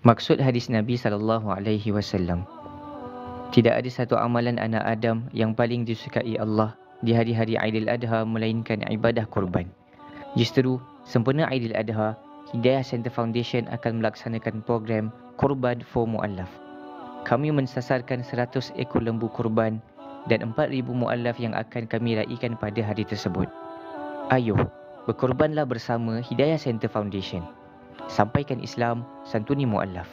Maksud hadis Nabi SAW, tidak ada satu amalan anak Adam yang paling disukai Allah di hari-hari Aidil Adha melainkan ibadah kurban. Justru, sempena Aidil Adha, Hidayah Center Foundation akan melaksanakan program Kurban for Mu'allaf. Kami mensasarkan 100 ekor lembu kurban dan 4,000 mu'allaf yang akan kami raikan pada hari tersebut. Ayo, berkorbanlah bersama Hidayah Center Foundation. Sampaikan Islam, santuni mu'allaf.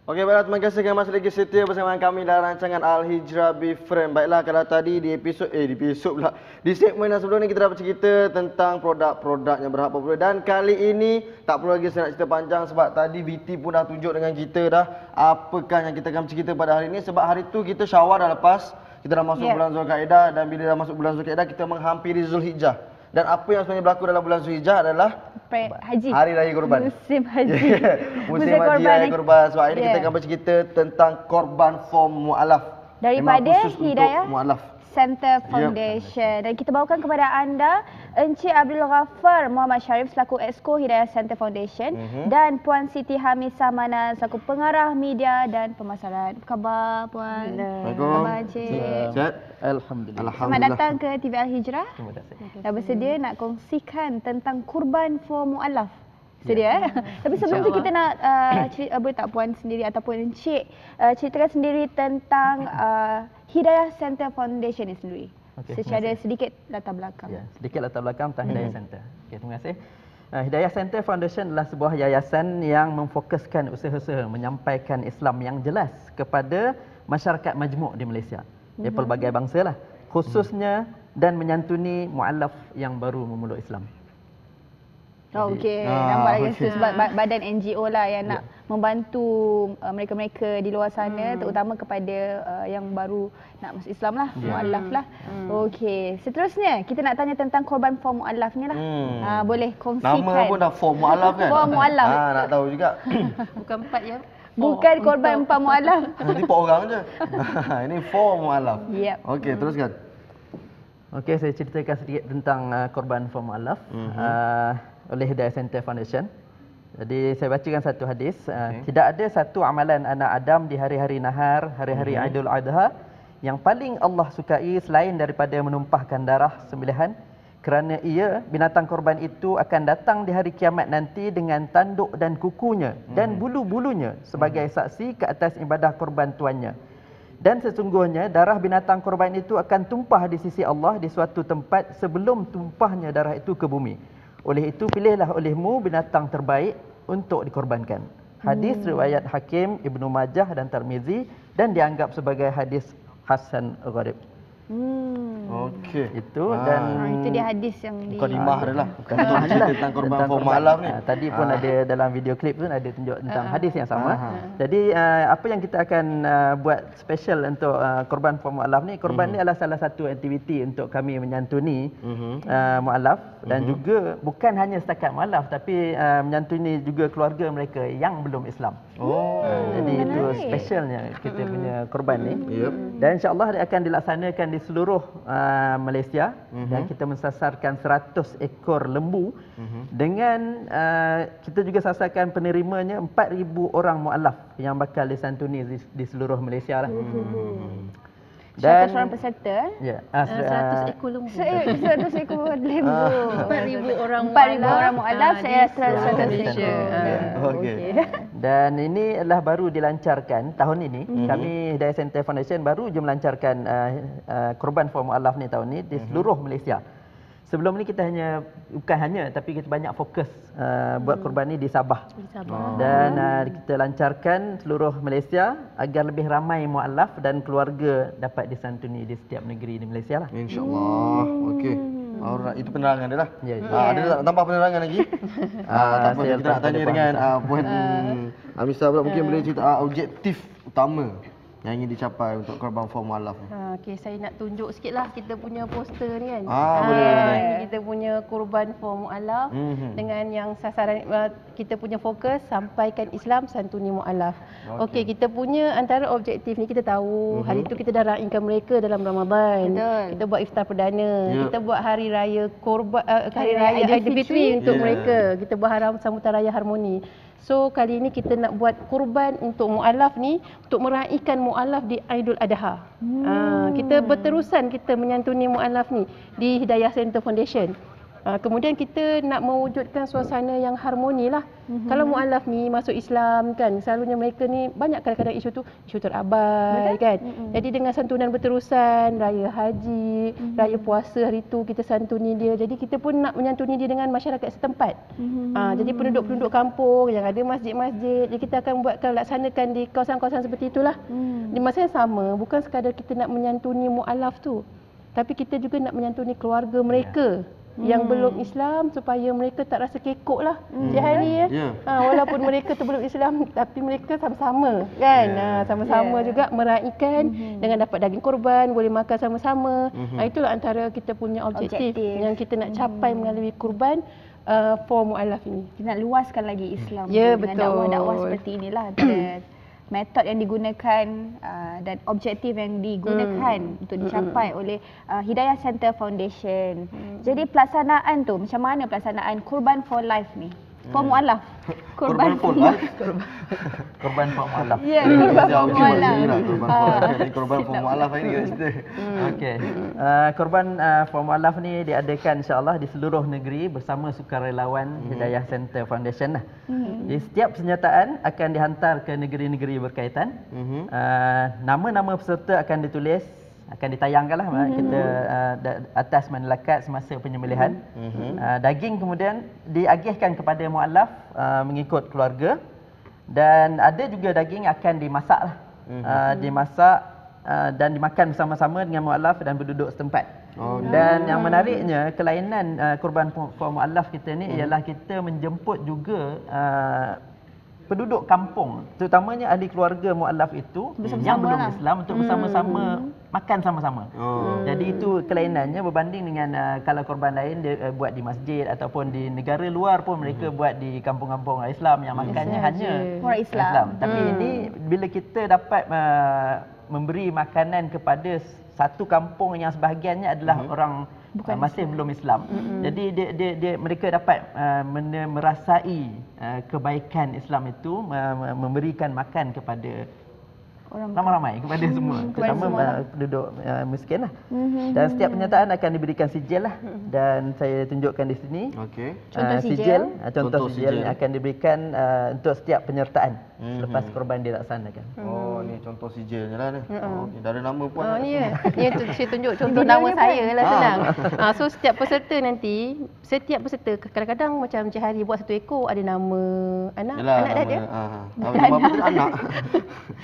Okey, baiklah, terima kasih kerana masih lagi setia bersama kami dalam rancangan Al-Hijrah Befriend. Baiklah, kalau tadi di segmen yang sebelum ni kita dah bercerita tentang produk-produk yang berhak popular, dan kali ini tak perlu lagi saya nak cerita panjang sebab tadi VT pun dah tunjuk dengan kita dah apakah yang kita akan cerita pada hari ini. Sebab hari tu kita Syawal dah lepas, kita dah masuk bulan Zulkaidah, dan bila dah masuk bulan Zulkaidah kita menghampiri Zulhijjah. Dan apa yang sebenarnya berlaku dalam bulan Zulhijjah adalah haji. Hari Raya Kurban. Musim haji. Musim haji Raya Kurban. Sebab hari ini kita akan bercerita tentang korban for mu'allaf. Daripada Hidayah mu'allaf Center Foundation. Dan kita bawakan kepada anda Encik Abdul Ghaffar Muhammad Sharif selaku Exco Hidayah Center Foundation dan Puan Siti Hamisah Manan selaku pengarah media dan pemasaran. Apa khabar Puan? Assalamualaikum. Apa khabar Encik? Sihat? Alhamdulillah. Selamat datang ke TV Al-Hijrah. Terima kasih. Dah bersedia nak kongsikan tentang kurban for mu'allaf. Sedia Tapi sebelum tu kita nak boleh tak Puan sendiri ataupun Encik ceritakan sendiri tentang Hidayah Center Foundation ni sendiri. Secara sedikit latar belakang. Ya, sedikit latar belakang tentang Hidayah Center. Okay, terima kasih. Hidayah Center Foundation adalah sebuah yayasan yang memfokuskan usaha-usaha menyampaikan Islam yang jelas kepada masyarakat majmuk di Malaysia. Dari pelbagai bangsa lah. Khususnya dan menyantuni mu'allaf yang baru memeluk Islam. Okey, nampak lagi sebab badan NGO lah yang nak membantu mereka-mereka di luar sana, terutama kepada yang baru nak masuk Islam lah, mu'allaf lah. Okey, seterusnya kita nak tanya tentang korban for mu'allaf ni lah. Boleh kongsikan. Nama pun dah for mu'allaf kan? For mu'allaf. Nak tahu juga. Bukan 4 ya. Bukan korban 4 mu'allaf. Nanti 4 orang je. Ini for mu'allaf. Yep. Okey, teruskan. Okey, saya ceritakan sedikit tentang korban for mu'allaf oleh Hidayah Center Foundation. Jadi saya bacakan satu hadis. Tidak ada satu amalan anak Adam di hari-hari nahar, hari-hari Aidul Adha yang paling Allah sukai selain daripada menumpahkan darah sembelihan, kerana ia, binatang korban itu akan datang di hari kiamat nanti dengan tanduk dan kukunya dan bulu-bulunya sebagai saksi ke atas ibadah korban tuannya. Dan sesungguhnya darah binatang korban itu akan tumpah di sisi Allah di suatu tempat sebelum tumpahnya darah itu ke bumi. Oleh itu pilihlah olehmu binatang terbaik untuk dikorbankan. Hadis riwayat Hakim, Ibnu Majah dan Tirmizi dan dianggap sebagai hadis hasan gharib. Okey. Itu dan itu dia hadis yang di mukadimah adalah untuk cerita tentang korban for mu'allaf ni. Tadi pun ada dalam video klip pun ada tunjuk tentang hadis yang sama. Jadi apa yang kita akan buat special untuk korban for mu'allaf ni, korban ni adalah salah satu aktiviti untuk kami menyantuni mu'allaf dan juga bukan hanya setakat mu'allaf tapi menyantuni juga keluarga mereka yang belum Islam. Jadi itu specialnya kita punya korban ni. Dan insya-Allah dia akan dilaksanakan di seluruh Malaysia dan kita mensasarkan 100 ekor lembu dengan kita juga sasarkan penerimanya 4,000 orang mu'allaf yang bakal disantuni di seluruh Malaysia lah. Dan 100 orang peserta. Ya, 100 ekor lembu. 100 ekor lembu. 4,000 orang 4,000 orang mu'allaf, saya 100 ekor. Okey. Dan ini adalah baru dilancarkan tahun ini. Kami Hidayah Center Foundation baru je melancarkan korban for mu'allaf ni tahun ni di seluruh Malaysia. Sebelum ni kita bukan hanya tapi kita banyak fokus buat korban ni di Sabah. Dan kita lancarkan seluruh Malaysia agar lebih ramai mu'allaf dan keluarga dapat disantuni di setiap negeri di Malaysia lah. InsyaAllah. Okey. Alright, itu penerangan dia lah. Ada tak tambah penerangan lagi? Tak apa, kita nak tanya dengan Puan Hamisah pula, mungkin boleh cerita objektif utama yang ingin dicapai untuk korban for mualaf ni? Okey, saya nak tunjuk sikitlah kita punya poster ni kan. Boleh. Ini kita punya korban for mualaf dengan yang sasaran kita punya fokus sampaikan Islam, santuni mualaf. Okey, kita punya antara objektif ni kita tahu hari tu kita dah raikan mereka dalam Ramadan. Betul. Kita buat iftar perdana. Kita buat hari raya korban hari Raya raya Aidilfitri untuk Yeah. mereka. Kita buat sambutan raya harmoni. So kali ini kita nak buat kurban untuk mualaf ni untuk meraihkan mualaf di Aidul Adha. Kita berterusan kita menyantuni mualaf ni di Hidayah Center Foundation. Kemudian kita nak mewujudkan suasana yang harmoni lah. Kalau mualaf ni masuk Islam kan, selalunya mereka ni banyak kadang-kadang isu tu isu terabai kan. Jadi dengan santunan berterusan, raya haji, raya puasa hari tu kita santuni dia. Jadi kita pun nak menyantuni dia dengan masyarakat setempat. Jadi penduduk-penduduk kampung yang ada masjid-masjid, jadi kita akan laksanakan di kawasan-kawasan seperti itulah. Di masa yang sama, bukan sekadar kita nak menyantuni mualaf tu, tapi kita juga nak menyantuni keluarga mereka yang belum Islam supaya mereka tak rasa kekok lah setiap hari walaupun mereka tu belum Islam tapi mereka sama-sama kan, sama-sama juga meraihkan dengan dapat daging korban, boleh makan sama-sama. Itulah antara kita punya objektif yang kita nak capai melalui kurban for mualaf ini. Kita nak luaskan lagi Islam Ya, dengan betul. dakwah-dakwah seperti inilah. Metod yang digunakan dan objektif yang digunakan untuk dicapai oleh Hidayah Center Foundation. Jadi pelaksanaan tu, macam mana pelaksanaan Kurban for Life ni? For mualaf. Korban for life. Korban for mualaf. Ya, kurban for mualaf. Korban for mualaf ini kita cerita. Okey. Korban for mualaf ni diadakan insya-Allah di seluruh negeri bersama sukarelawan Hidayah Center Foundation lah. Jadi setiap penyertaan akan dihantar ke negeri-negeri berkaitan. Nama-nama peserta akan ditulis, akan ditayangkanlah kita atas manlakat semasa penyembelihan. Daging kemudian diagihkan kepada mualaf mengikut keluarga, dan ada juga daging akan dimasaklah. Dimasak dan dimakan bersama-sama dengan mualaf dan penduduk setempat. Dan yang menariknya, kelainan kurban for mualaf kita ni ialah kita menjemput juga penduduk kampung, terutamanya ahli keluarga mualaf itu yang belum Islam untuk bersama-sama makan sama-sama. Jadi itu kelainannya berbanding dengan kalau korban lain dia buat di masjid ataupun di negara luar pun mereka buat di kampung-kampung Islam yang makannya hanya orang Islam. Tapi ini bila kita dapat memberi makanan kepada satu kampung yang sebahagiannya adalah orang masih belum Islam. Jadi mereka dapat merasai kebaikan Islam itu, memberikan makan kepada ramai-ramai kepada semua, terutama penduduk miskin lah. Dan setiap penyertaan akan diberikan sijil lah, dan saya tunjukkan di sini. Contoh sijil. Contoh sijil yang akan diberikan untuk setiap penyertaan selepas korban dilaksanakan. Ni contoh sijilnya lah ni. Dah ada nama puan. Ni tu saya tunjuk contoh nama saya lah, senang. So setiap peserta nanti, setiap peserta kadang-kadang macam Encik Hari buat satu ekor ada nama anak dia. Nama apa tu anak?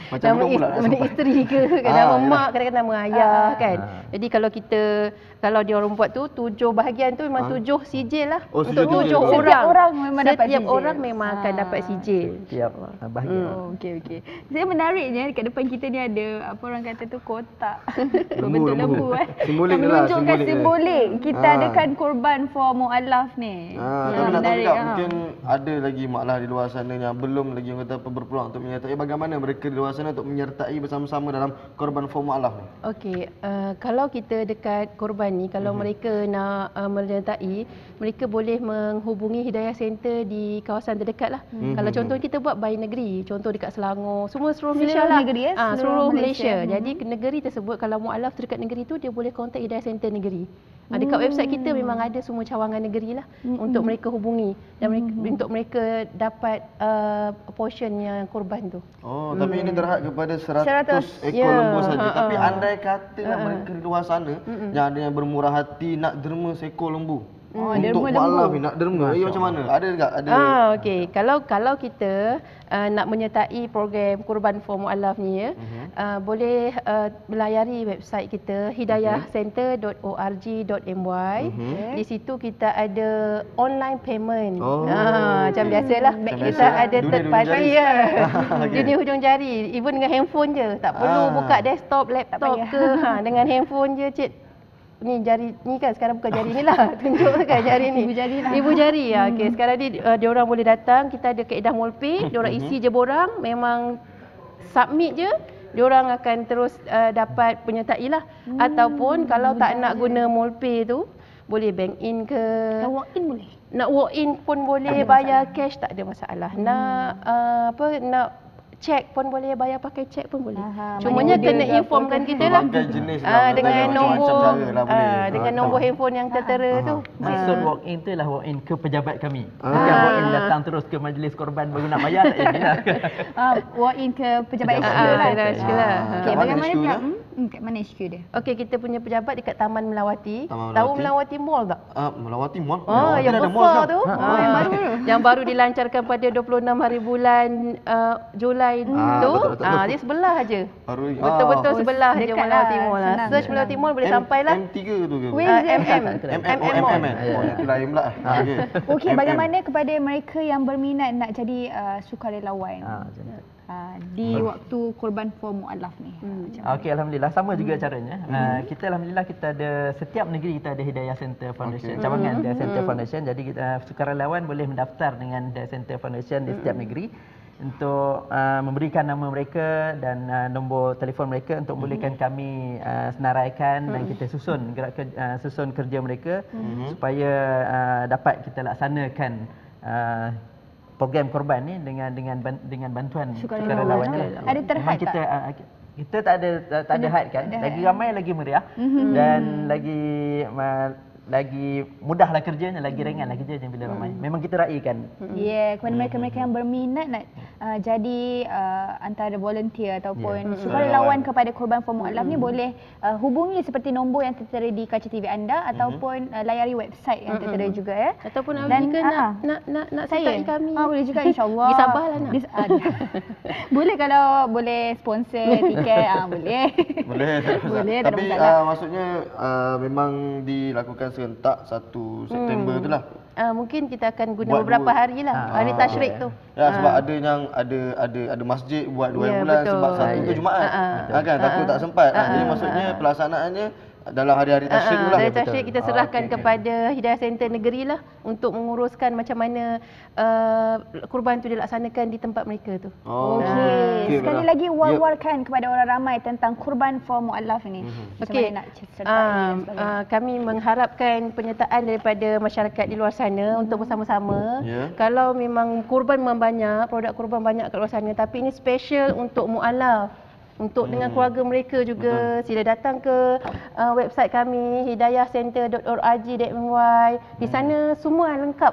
Macam Nama isteri ke, nama mak, kadang-kadang nama ayah kan. Jadi kalau dia orang buat tu 7 bahagian tu memang 7 sijil lah. Untuk 7 orang. Memang dapat Setiap sijil. orang memang akan dapat sijil. Setiap bahagian. Okey. Saya menariknya dekat depan kita ni ada apa orang kata tu kotak Lembu, berbentuk lembu Simbolik yang lah, menunjukkan simbolik. simbolik kita adakan korban for mualaf ni. Tapi nak tahu juga, mungkin ada lagi mualaf di luar sana yang belum lagi orang kata berpeluang untuk menyertai. Bagaimana mereka di luar sana untuk menyertai bersama-sama dalam korban for mualaf ni? Okey, kalau kita dekat korban ni, kalau mereka nak menyertai, mereka boleh menghubungi Hidayah Center di kawasan terdekat lah. Kalau contoh kita buat by negeri, contoh dekat Selangor, seluruh Malaysia lah. negeri Seluruh Malaysia. Jadi negeri tersebut kalau mualaf terdekat negeri tu, dia boleh kontak Hidayah Center negeri. Dekat website kita memang ada semua cawangan negeri lah untuk mereka hubungi dan untuk mereka dapat portion yang korban tu. Tapi ini terhad kepada 100 ekor Ya, lembu saja. Tapi andai katalah mereka di luar sana yang ada yang bermurah hati nak derma seekor lembu. Untuk mualaf ni nak derma macam mana? Ada tak? Ada. Okey. Kalau kita nak menyertai program Kurban for Mualaf ni ya, boleh melayari website kita hidayahcenter.org.my. Di situ kita ada online payment. Macam biasalah. Kita ada third party ya. Dunia hujung jari. Even dengan handphone je. Tak perlu buka desktop, laptop ke. Dengan handphone je, cik. Ni jari ni kan sekarang bukan jari ni lah. Tunjukkan jari ni. Ibu jari lah. Ibu jari ya. Okey, sekarang ni diorang boleh datang, kita ada kaedah molpay, diorang isi je borang, memang submit je, diorang akan terus dapat penyertai lah. Ataupun kalau tak nak guna molpay tu, boleh bank in ke. Nak walk in boleh? Nak walk in pun boleh, bayar cash tak ada masalah. Nak cek pun boleh, bayar pakai cek pun boleh. Cumanya kena informkan kita lah. Dengan nombor dengan nombor handphone yang tertera tu. Maksud walk in tu lah walk in ke pejabat kami. Bukan walk in datang terus ke majlis korban baru nak bayar tak jadilah. Walk in ke pejabat HQ lah. Okey, bagaimana pula? Kat mana HQ dia? Okey, kita punya pejabat dekat Taman Melawati. Tahu Melawati Mall tak? Melawati Mall. Yang besar tu. Yang baru dilancarkan pada 26 hari bulan Julai tu. Dia sebelah aje. Betul-betul sebelah je Melawati Mall lah. Search Melawati Mall boleh sampai lah. M3 tu ke? MM Mall. Itu lain pula. Okey, bagaimana kepada mereka yang berminat nak jadi sukarelawan? Di waktu Kurban for Mualaf ni. Okey, alhamdulillah sama juga caranya. Kita alhamdulillah kita ada setiap negeri kita ada Hidayah Center Foundation, cabangan Hidayah Center Foundation. Jadi kita sukarelawan boleh mendaftar dengan Hidayah Center Foundation di setiap negeri untuk memberikan nama mereka dan nombor telefon mereka untuk bolehkan kami senaraikan dan kita susun susun kerja mereka supaya dapat kita laksanakan program korban ni dengan bantuan sukarelawannya. Ada terhad kita tak ada had kan. Lagi ramai lagi meriah dan lagi mudahlah kerjanya, lagi ringanlah kerjanya bila ramai. Memang kita raikan. Ya, kepada mereka-mereka yang berminat nak jadi antara volunteer ataupun sukarelawan kepada Kurban for Mualaf ni boleh hubungi seperti nombor yang tertera di kaca TV anda ataupun layari website yang tertera juga ya. Ataupun jika nak sertai kami. Boleh juga insya-Allah. Pergi Sabah lah nak. Boleh kalau boleh sponsor tiket boleh. Boleh tak ada Tapi masalah. maksudnya memang dilakukan serentak 1 September tu lah. Mungkin kita akan guna beberapa hari lah. Hari tasyrik tu. Ya, sebab ada yang ada masjid buat 2 bulan betul. sebab satu tu Jumaat. Kan takut tak sempat. Jadi maksudnya pelaksanaannya dalam hari-hari tasyrik tu lah. Hari tasyrik kita serahkan kepada Hidayah Center negeri lah untuk menguruskan macam mana kurban tu dilaksanakan di tempat mereka tu. Okey. Sekali lagi war-warkan kepada orang ramai tentang Kurban for Mualaf ni. Macam mana nak sertai kami mengharapkan penyertaan daripada masyarakat di luar sana untuk bersama-sama. Kalau memang kurban membanyak, produk kurban banyak kat luar sana, tapi ini special untuk mualaf. Untuk dengan keluarga mereka juga. Sila datang ke website kami hidayahcenter.org.my. Di sana semua lengkap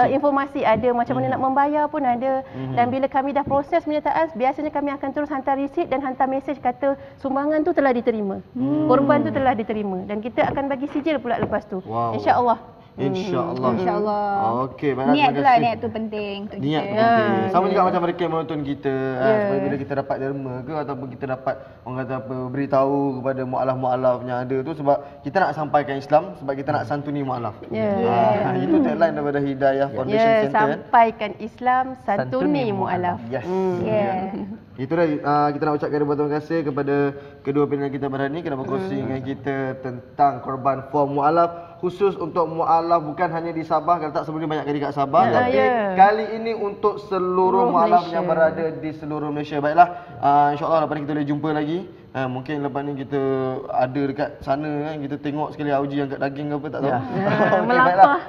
informasi ada, macam mana nak membayar pun ada. Dan bila kami dah proses penyertaan, biasanya kami akan terus hantar resit dan hantar mesej kata sumbangan tu telah diterima, korban tu telah diterima, dan kita akan bagi sijil pula lepas tu. Insya-Allah. InsyaAllah. Okey, niat tu lah, niat tu penting untuk niat kita. tu penting. Sama juga macam mereka menonton kita. Supaya bila kita dapat derma ke ataupun kita dapat orang kata apa, beritahu kepada mualaf-mualaf yang ada tu, sebab kita nak sampaikan Islam, sebab kita nak santuni mualaf. Itu tagline daripada Hidayah Foundation Center. Sampaikan Islam, santuni mualaf. Yes. Itu dah kita nak ucapkan ribuan terima kasih kepada kedua pilihan kita pada hari ini kerana berkongsi dengan kita tentang Kurban for Mualaf, khusus untuk mualaf bukan hanya di Sabah, kalau tak sebelum banyak kali kat Sabah, tapi kali ini untuk seluruh mualaf yang berada di seluruh Malaysia. Baiklah, insya-Allah lepas ni kita boleh jumpa lagi. Mungkin lepas ni kita ada dekat sana kan, kita tengok sekali Auji yang kat daging ke apa tak tahu. Melapah.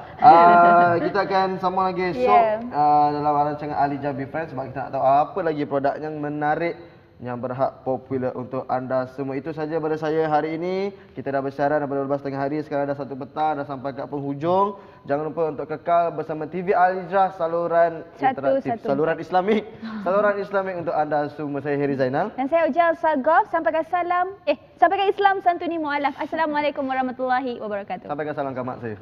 Kita akan sambung lagi esok dalam rancangan Ali Jabi Friends, sebab kita nak tahu apa lagi produk yang menarik yang berhak popular untuk anda semua. Itu saja daripada saya hari ini. Kita dah bersiaran daripada 12.30 hari, sekarang dah 1 petang, dah sampai ke penghujung. Jangan lupa untuk kekal bersama TV Al Hijrah, saluran interaktif, saluran Islamik, saluran Islamik untuk anda semua. Saya Heri Zainal dan saya Ujal Sargof. Sampaikan Islam santuni mualaf. Assalamualaikum warahmatullahi wabarakatuh. Sampaikan salam ke mak saya.